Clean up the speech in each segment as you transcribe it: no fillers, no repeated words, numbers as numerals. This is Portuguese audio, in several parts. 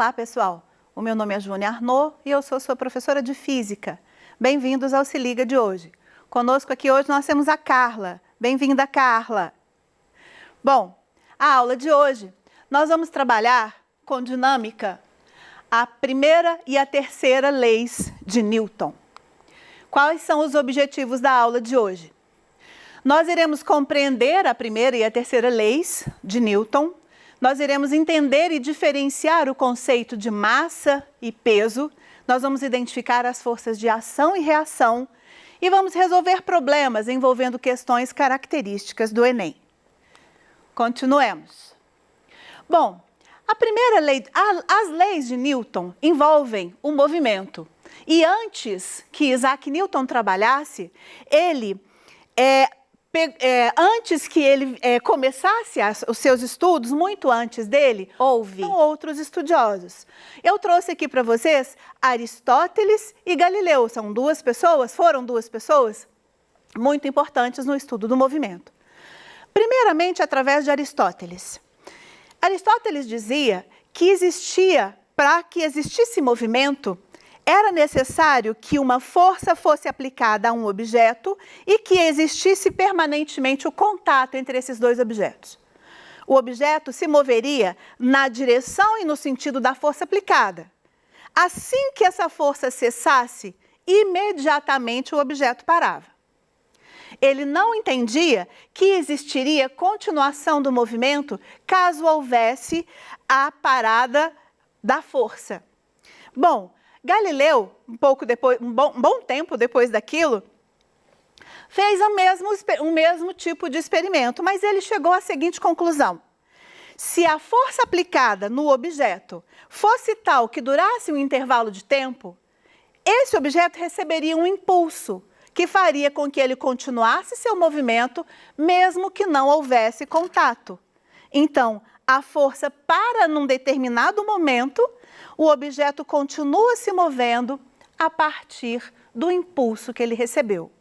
Olá, pessoal. O meu nome é Júnia Arnaud e eu sou sua professora de Física. Bem-vindos ao Se Liga de hoje. Conosco aqui hoje nós temos a Carla. Bem-vinda, Carla. Bom, a aula de hoje nós vamos trabalhar com dinâmica a primeira e a terceira leis de Newton. Quais são os objetivos da aula de hoje? Nós iremos compreender a primeira e a terceira leis de Newton. Nós iremos entender e diferenciar o conceito de massa e peso. Nós vamos identificar as forças de ação e reação e vamos resolver problemas envolvendo questões características do Enem. Continuemos. Bom, a primeira lei, as leis de Newton envolvem o movimento. E antes que Isaac Newton trabalhasse, antes que ele começasse os seus estudos, muito antes dele, houve outros estudiosos. Eu trouxe aqui para vocês Aristóteles e Galileu. Foram duas pessoas muito importantes no estudo do movimento. Primeiramente, através de Aristóteles. Aristóteles dizia que para que existisse movimento, era necessário que uma força fosse aplicada a um objeto e que existisse permanentemente o contato entre esses dois objetos. O objeto se moveria na direção e no sentido da força aplicada. Assim que essa força cessasse, imediatamente o objeto parava. Ele não entendia que existiria continuação do movimento caso houvesse a parada da força. Bom, Galileu, um bom tempo depois daquilo, fez o mesmo tipo de experimento, mas ele chegou à seguinte conclusão. Se a força aplicada no objeto fosse tal que durasse um intervalo de tempo, esse objeto receberia um impulso que faria com que ele continuasse seu movimento, mesmo que não houvesse contato. Então, a força para num determinado momento, o objeto continua se movendo a partir do impulso que ele recebeu.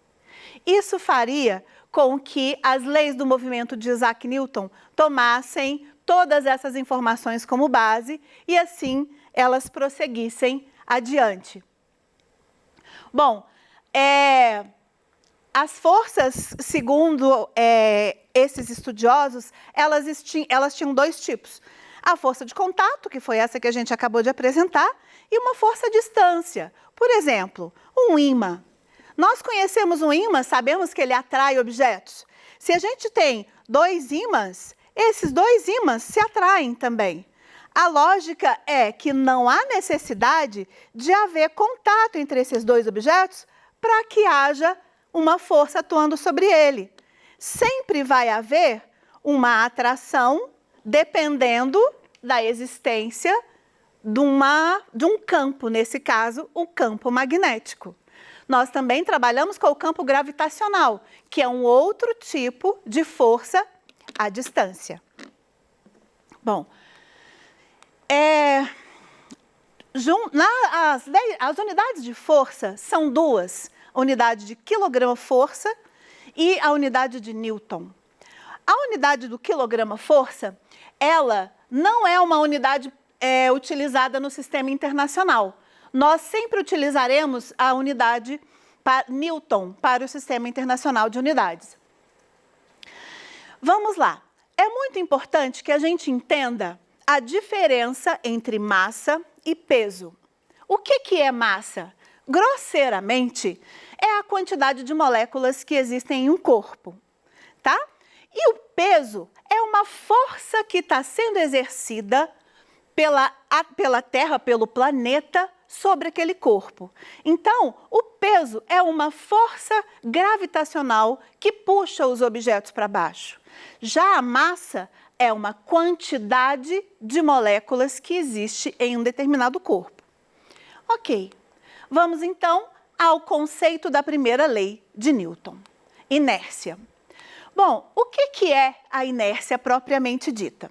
Isso faria com que as leis do movimento de Isaac Newton tomassem todas essas informações como base e assim elas prosseguissem adiante. Bom, as forças, segundo esses estudiosos, elas tinham dois tipos. A força de contato, que foi essa que a gente acabou de apresentar, e uma força à distância. Por exemplo, um ímã. Nós conhecemos um ímã, sabemos que ele atrai objetos. Se a gente tem dois ímãs, esses dois ímãs se atraem também. A lógica é que não há necessidade de haver contato entre esses dois objetos para que haja uma força atuando sobre ele. Sempre vai haver uma atração dependendo da existência de um campo, nesse caso, o campo magnético. Nós também trabalhamos com o campo gravitacional, que é um outro tipo de força à distância. Bom, as unidades de força são duas, a unidade de quilograma-força e a unidade de Newton. A unidade do quilograma-força, ela não é uma unidade utilizada no sistema internacional. Nós sempre utilizaremos a unidade Newton para o sistema internacional de unidades. Vamos lá. É muito importante que a gente entenda a diferença entre massa e peso. O que é massa? Grosseiramente, é a quantidade de moléculas que existem em um corpo, tá? E o peso é uma força que está sendo exercida pela Terra, pelo planeta, sobre aquele corpo. Então, o peso é uma força gravitacional que puxa os objetos para baixo. Já a massa é uma quantidade de moléculas que existe em um determinado corpo. Ok, vamos então ao conceito da primeira lei de Newton, inércia. Bom, o que é a inércia propriamente dita?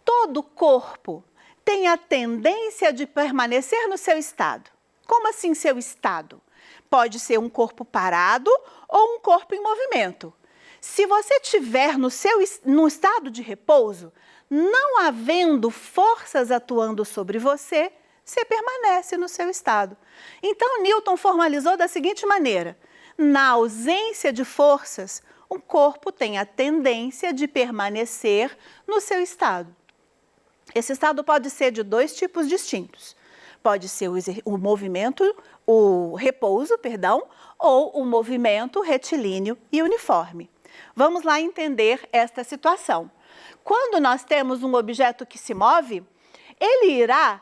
Todo corpo tem a tendência de permanecer no seu estado. Como assim seu estado? Pode ser um corpo parado ou um corpo em movimento. Se você estiver no estado de repouso, não havendo forças atuando sobre você, você permanece no seu estado. Então, Newton formalizou da seguinte maneira: na ausência de forças, o corpo tem a tendência de permanecer no seu estado. Esse estado pode ser de dois tipos distintos. Pode ser o movimento, o repouso, perdão, ou o movimento retilíneo e uniforme. Vamos lá entender esta situação. Quando nós temos um objeto que se move, ele irá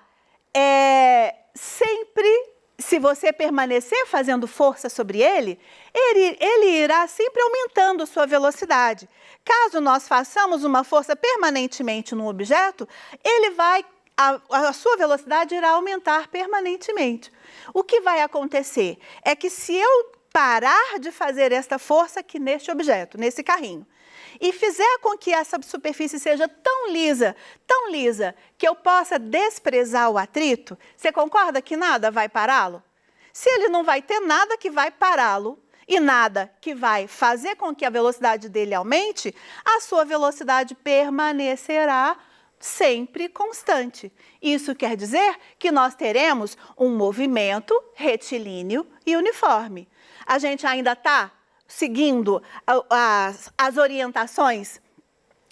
sempre, se você permanecer fazendo força sobre ele irá sempre aumentando sua velocidade. Caso nós façamos uma força permanentemente num objeto, a sua velocidade irá aumentar permanentemente. O que vai acontecer é que se eu parar de fazer esta força aqui neste objeto, nesse carrinho, e fizer com que essa superfície seja tão lisa, que eu possa desprezar o atrito, você concorda que nada vai pará-lo? Se ele não vai ter nada que vai pará-lo e nada que vai fazer com que a velocidade dele aumente, a sua velocidade permanecerá sempre constante. Isso quer dizer que nós teremos um movimento retilíneo e uniforme. A gente ainda está seguindo as orientações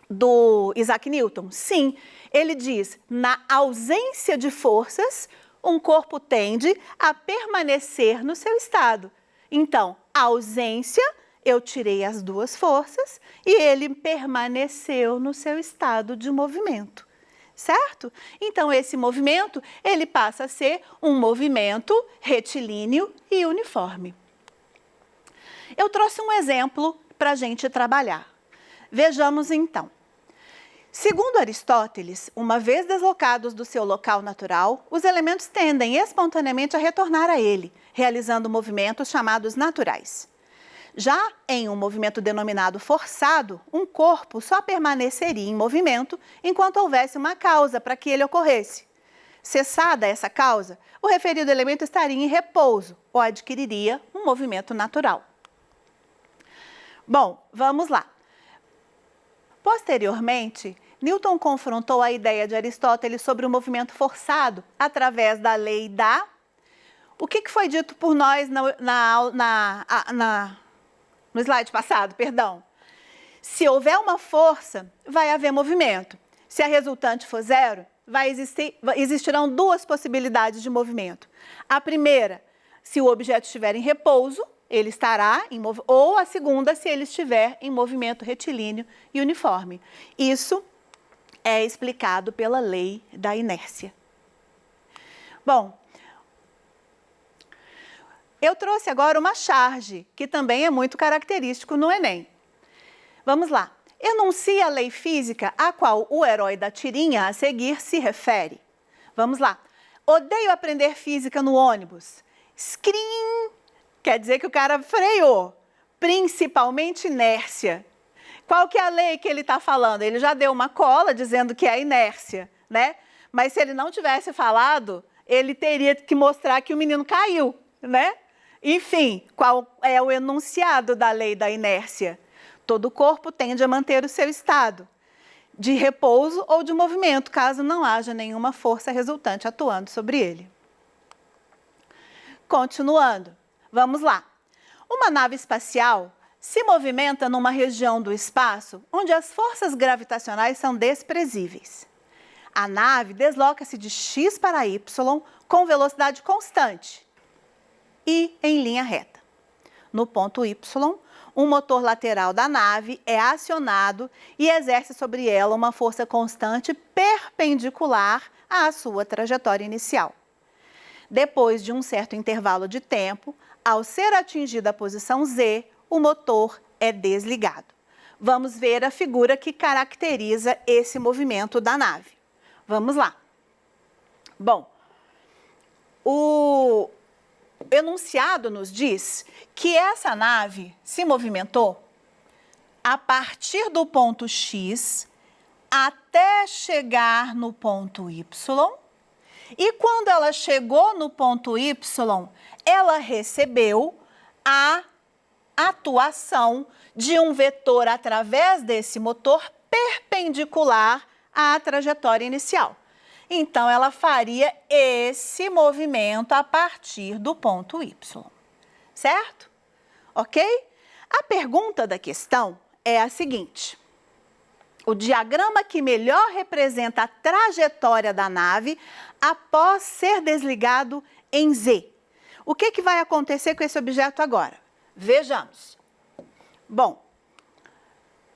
do Isaac Newton? Sim, ele diz, na ausência de forças, um corpo tende a permanecer no seu estado. Então, a ausência, eu tirei as duas forças e ele permaneceu no seu estado de movimento, certo? Então, esse movimento, ele passa a ser um movimento retilíneo e uniforme. Eu trouxe um exemplo para a gente trabalhar. Vejamos então. Segundo Aristóteles, uma vez deslocados do seu local natural, os elementos tendem espontaneamente a retornar a ele, realizando movimentos chamados naturais. Já em um movimento denominado forçado, um corpo só permaneceria em movimento enquanto houvesse uma causa para que ele ocorresse. Cessada essa causa, o referido elemento estaria em repouso ou adquiriria um movimento natural. Bom, vamos lá. Posteriormente, Newton confrontou a ideia de Aristóteles sobre o movimento forçado através da lei da... O que foi dito por nós no slide passado, perdão? Se houver uma força, vai haver movimento. Se a resultante for zero, existirão duas possibilidades de movimento. A primeira, se o objeto estiver em repouso, ele estará em movimento, ou a segunda, se ele estiver em movimento retilíneo e uniforme. Isso é explicado pela lei da inércia. Bom, eu trouxe agora uma charge, que também é muito característico no Enem. Vamos lá. Enuncie a lei física a qual o herói da tirinha a seguir se refere. Vamos lá. Odeio aprender física no ônibus. Scream! Quer dizer que o cara freou, principalmente inércia. Qual que é a lei que ele está falando? Ele já deu uma cola dizendo que é a inércia, né? Mas se ele não tivesse falado, ele teria que mostrar que o menino caiu, né? Enfim, qual é o enunciado da lei da inércia? Todo corpo tende a manter o seu estado de repouso ou de movimento, caso não haja nenhuma força resultante atuando sobre ele. Continuando. Vamos lá. Uma nave espacial se movimenta numa região do espaço onde as forças gravitacionais são desprezíveis. A nave desloca-se de x para y com velocidade constante e em linha reta. No ponto y, um motor lateral da nave é acionado e exerce sobre ela uma força constante perpendicular à sua trajetória inicial. Depois de um certo intervalo de tempo, ao ser atingida a posição Z, o motor é desligado. Vamos ver a figura que caracteriza esse movimento da nave. Vamos lá. Bom, o enunciado nos diz que essa nave se movimentou a partir do ponto X até chegar no ponto Y. E quando ela chegou no ponto Y, ela recebeu a atuação de um vetor através desse motor perpendicular à trajetória inicial. Então, ela faria esse movimento a partir do ponto Y, certo? Ok? A pergunta da questão é a seguinte: o diagrama que melhor representa a trajetória da nave após ser desligado em Z. O que vai acontecer com esse objeto agora? Vejamos. Bom,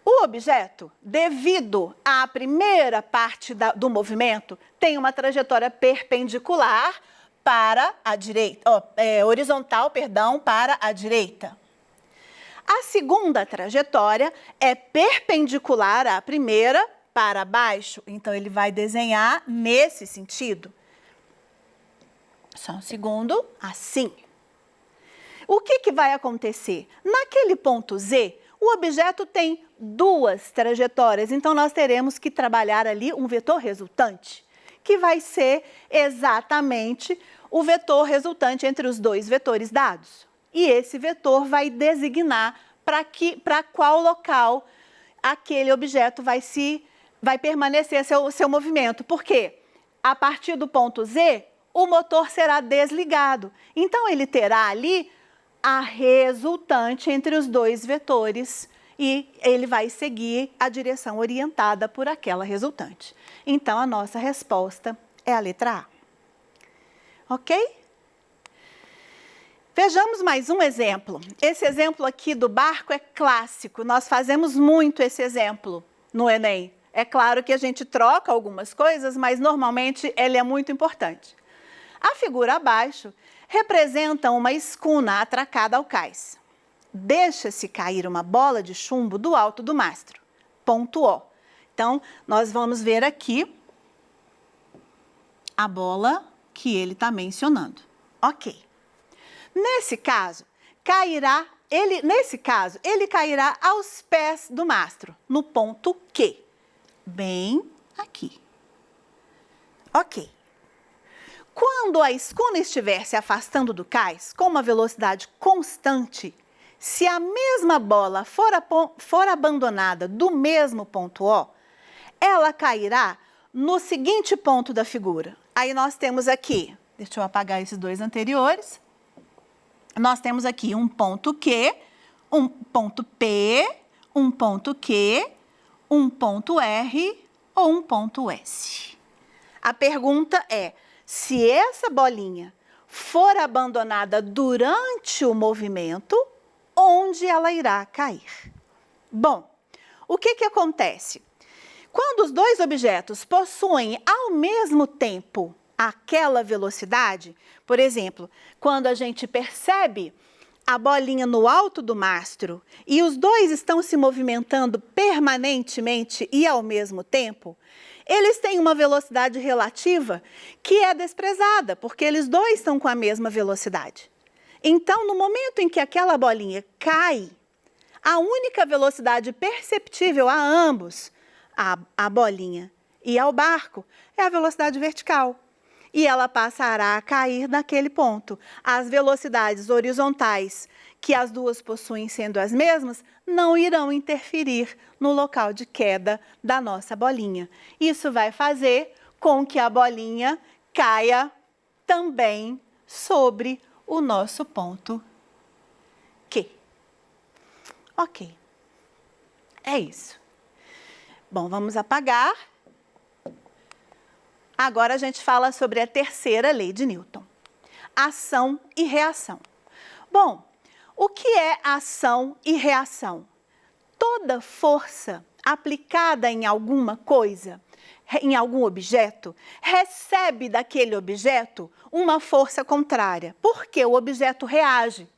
o objeto, devido à primeira parte do movimento, tem uma trajetória perpendicular para a direita, horizontal, perdão, para a direita. A segunda trajetória é perpendicular à primeira para baixo, então ele vai desenhar nesse sentido. Só um segundo, assim. O que vai acontecer? Naquele ponto Z, o objeto tem duas trajetórias, então nós teremos que trabalhar ali um vetor resultante, que vai ser exatamente o vetor resultante entre os dois vetores dados. E esse vetor vai designar para qual local aquele objeto vai permanecer seu movimento. Por quê? A partir do ponto Z, o motor será desligado. Então, ele terá ali a resultante entre os dois vetores e ele vai seguir a direção orientada por aquela resultante. Então, a nossa resposta é a letra A. Ok? Vejamos mais um exemplo. Esse exemplo aqui do barco é clássico. Nós fazemos muito esse exemplo no Enem. É claro que a gente troca algumas coisas, mas normalmente ele é muito importante. A figura abaixo representa uma escuna atracada ao cais. Deixa-se cair uma bola de chumbo do alto do mastro, ponto O. Então, nós vamos ver aqui a bola que ele está mencionando. Ok. Nesse caso, ele cairá aos pés do mastro, no ponto Q, bem aqui. Ok. Quando a escuna estiver se afastando do cais com uma velocidade constante, se a mesma bola for abandonada do mesmo ponto O, ela cairá no seguinte ponto da figura. Aí nós temos aqui, deixa eu apagar esses dois anteriores, nós temos aqui um ponto Q, um ponto P, um ponto Q, um ponto R ou um ponto S. A pergunta é: se essa bolinha for abandonada durante o movimento, onde ela irá cair? Bom, o que acontece? Quando os dois objetos possuem ao mesmo tempo aquela velocidade, por exemplo, quando a gente percebe a bolinha no alto do mastro e os dois estão se movimentando permanentemente e ao mesmo tempo, eles têm uma velocidade relativa que é desprezada, porque eles dois estão com a mesma velocidade. Então, no momento em que aquela bolinha cai, a única velocidade perceptível a ambos, a bolinha e ao barco, é a velocidade vertical. E ela passará a cair naquele ponto. As velocidades horizontais que as duas possuem sendo as mesmas, não irão interferir no local de queda da nossa bolinha. Isso vai fazer com que a bolinha caia também sobre o nosso ponto Q. Ok. É isso. Bom, vamos apagar. Agora a gente fala sobre a terceira lei de Newton. Ação e reação. Bom, o que é ação e reação? Toda força aplicada em alguma coisa, em algum objeto, recebe daquele objeto uma força contrária, porque o objeto reage.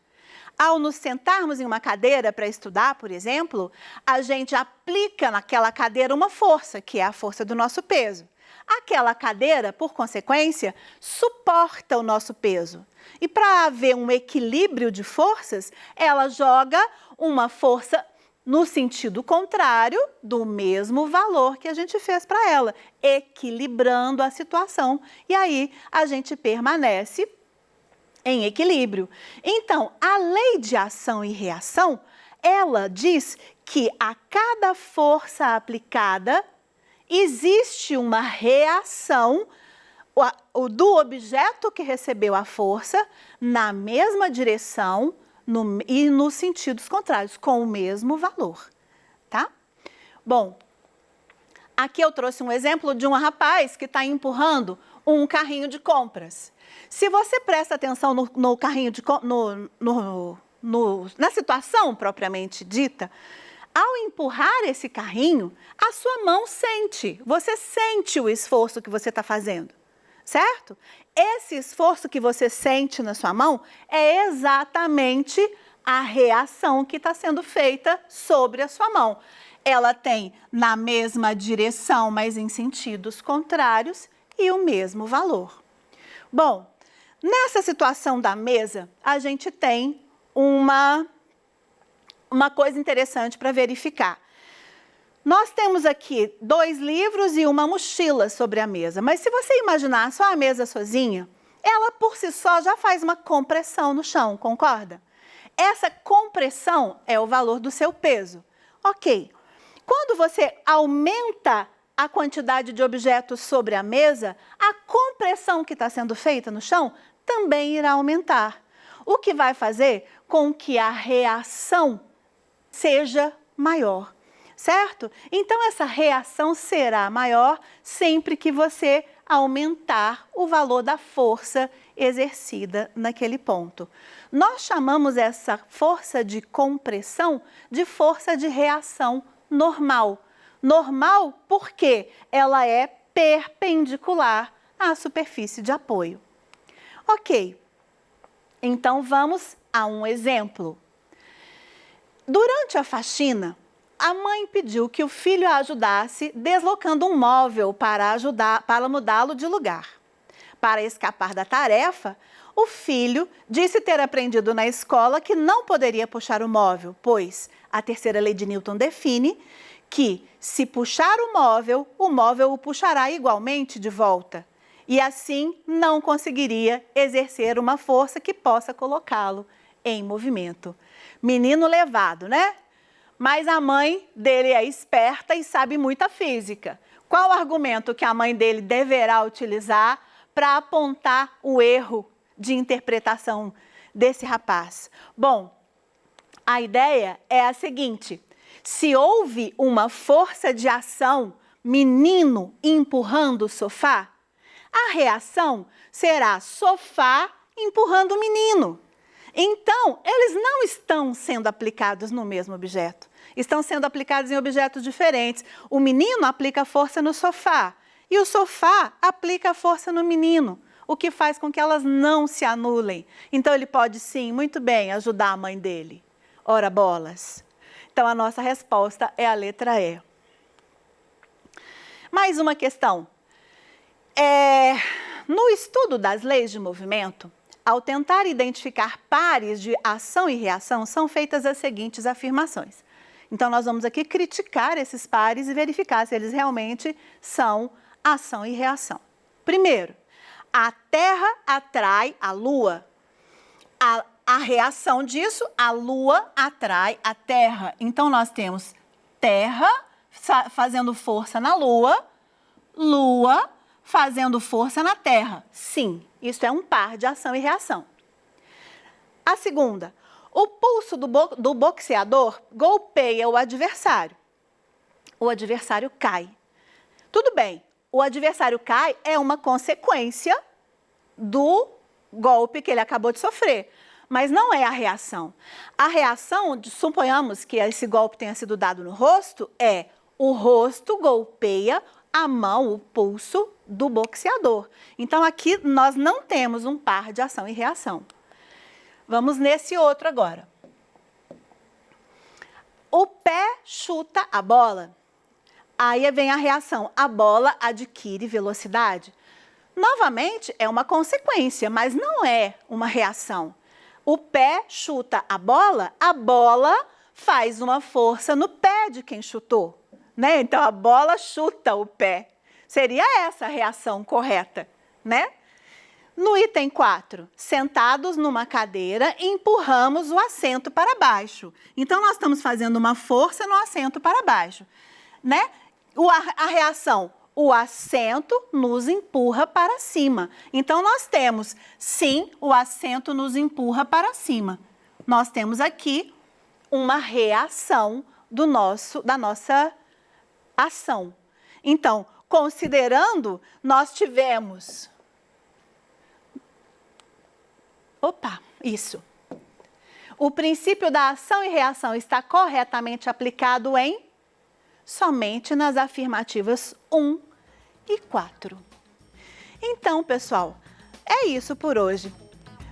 Ao nos sentarmos em uma cadeira para estudar, por exemplo, a gente aplica naquela cadeira uma força, que é a força do nosso peso. Aquela cadeira, por consequência, suporta o nosso peso. E para haver um equilíbrio de forças, ela joga uma força no sentido contrário do mesmo valor que a gente fez para ela, equilibrando a situação. E aí a gente permanece em equilíbrio. Então, a lei de ação e reação, ela diz que a cada força aplicada existe uma reação do objeto que recebeu a força na mesma direção e nos sentidos contrários, com o mesmo valor, tá? Bom, aqui eu trouxe um exemplo de um rapaz que está empurrando um carrinho de compras. Se você presta atenção no carrinho de na situação propriamente dita, ao empurrar esse carrinho, a sua mão sente, você sente o esforço que você está fazendo, certo? Esse esforço que você sente na sua mão é exatamente a reação que está sendo feita sobre a sua mão. Ela tem na mesma direção, mas em sentidos contrários e o mesmo valor. Bom, nessa situação da mesa, a gente tem uma coisa interessante para verificar. Nós temos aqui 2 livros e uma mochila sobre a mesa, mas se você imaginar só a mesa sozinha, ela por si só já faz uma compressão no chão, concorda? Essa compressão é o valor do seu peso. Ok. Quando você aumenta a quantidade de objetos sobre a mesa, a compressão que está sendo feita no chão também irá aumentar, o que vai fazer com que a reação seja maior, certo? Então, essa reação será maior sempre que você aumentar o valor da força exercida naquele ponto. Nós chamamos essa força de compressão de força de reação normal. Normal porque ela é perpendicular à superfície de apoio. Ok, então vamos a um exemplo. Durante a faxina, a mãe pediu que o filho a ajudasse deslocando um móvel para mudá-lo de lugar. Para escapar da tarefa, o filho disse ter aprendido na escola que não poderia puxar o móvel, pois a terceira lei de Newton define que, se puxar o móvel o puxará igualmente de volta. E assim não conseguiria exercer uma força que possa colocá-lo em movimento. Menino levado, né? Mas a mãe dele é esperta e sabe muita física. Qual o argumento que a mãe dele deverá utilizar para apontar o erro de interpretação desse rapaz? Bom, a ideia é a seguinte: se houve uma força de ação, menino empurrando o sofá, a reação será sofá empurrando o menino. Então, eles não estão sendo aplicados no mesmo objeto. Estão sendo aplicados em objetos diferentes. O menino aplica força no sofá e o sofá aplica força no menino, o que faz com que elas não se anulem. Então, ele pode sim, muito bem, ajudar a mãe dele. Ora bolas. Então, a nossa resposta é a letra E. Mais uma questão. No estudo das leis de movimento, ao tentar identificar pares de ação e reação, são feitas as seguintes afirmações. Então, nós vamos aqui criticar esses pares e verificar se eles realmente são ação e reação. Primeiro, a Terra atrai a Lua. A reação disso, a Lua atrai a Terra. Então, nós temos Terra fazendo força na Lua, Lua fazendo força na Terra. Sim, isso é um par de ação e reação. A segunda, o pulso do boxeador golpeia o adversário. O adversário cai. Tudo bem, o adversário cai é uma consequência do golpe que ele acabou de sofrer, mas não é a reação. A reação, suponhamos que esse golpe tenha sido dado no rosto, é o rosto golpeia a mão, o pulso do boxeador. Então, aqui nós não temos um par de ação e reação. Vamos nesse outro agora. O pé chuta a bola. Aí vem a reação. A bola adquire velocidade. Novamente, é uma consequência, mas não é uma reação. O pé chuta a bola faz uma força no pé de quem chutou, né? Então, a bola chuta o pé. Seria essa a reação correta, né? No item 4, sentados numa cadeira, empurramos o assento para baixo. Então, nós estamos fazendo uma força no assento para baixo, né? A reação, o assento nos empurra para cima. Então, nós temos, sim, o assento nos empurra para cima. Nós temos aqui uma reação da nossa ação. Então, considerando, nós tivemos... O princípio da ação e reação está corretamente aplicado somente nas afirmativas 1 e 4. Então, pessoal, é isso por hoje.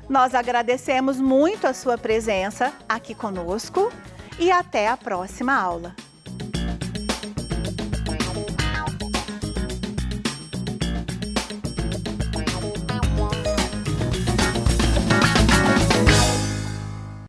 Nós agradecemos muito a sua presença aqui conosco e até a próxima aula.